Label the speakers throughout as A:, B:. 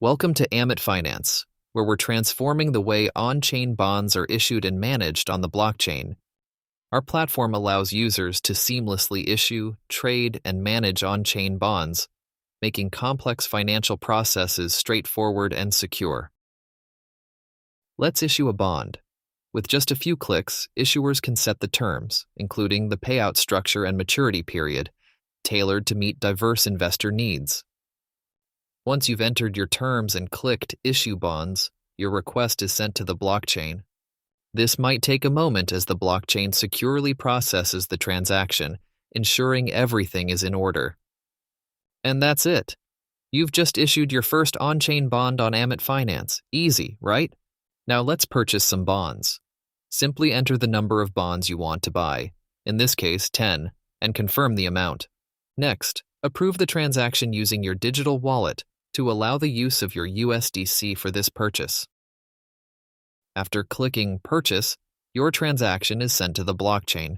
A: Welcome to Amet Finance, where we're transforming the way on-chain bonds are issued and managed on the blockchain. Our platform allows users to seamlessly issue, trade, and manage on-chain bonds, making complex financial processes straightforward and secure. Let's issue a bond. With just a few clicks, issuers can set the terms, including the payout structure and maturity period, tailored to meet diverse investor needs. Once you've entered your terms and clicked Issue Bonds, your request is sent to the blockchain. This might take a moment as the blockchain securely processes the transaction, ensuring everything is in order. And that's it. You've just issued your first on-chain bond on Amet Finance. Easy, right? Now let's purchase some bonds. Simply enter the number of bonds you want to buy, in this case 10, and confirm the amount. Next, approve the transaction using your digital wallet to allow the use of your USDC for this purchase. After clicking Purchase, your transaction is sent to the blockchain.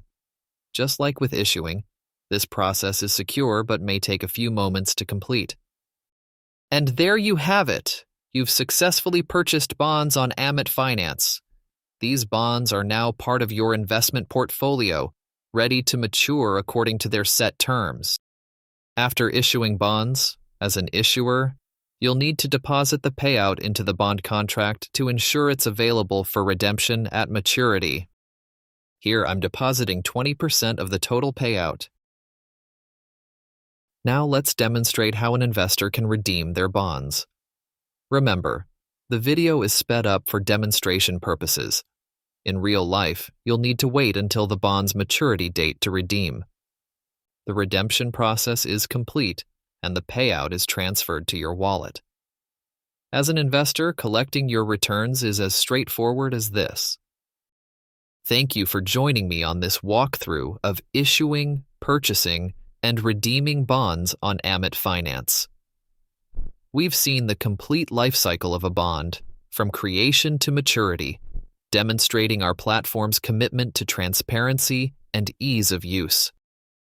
A: Just like with issuing, this process is secure but may take a few moments to complete. And there you have it! You've successfully purchased bonds on Amet Finance. These bonds are now part of your investment portfolio, ready to mature according to their set terms. After issuing bonds, as an issuer, you'll need to deposit the payout into the bond contract to ensure it's available for redemption at maturity. Here, I'm depositing 20% of the total payout. Now let's demonstrate how an investor can redeem their bonds. Remember, the video is sped up for demonstration purposes. In real life, you'll need to wait until the bond's maturity date to redeem. The redemption process is complete, and the payout is transferred to your wallet. As an investor, collecting your returns is as straightforward as this. Thank you for joining me on this walkthrough of issuing, purchasing, and redeeming bonds on Amet Finance. We've seen the complete life cycle of a bond, from creation to maturity, demonstrating our platform's commitment to transparency and ease of use.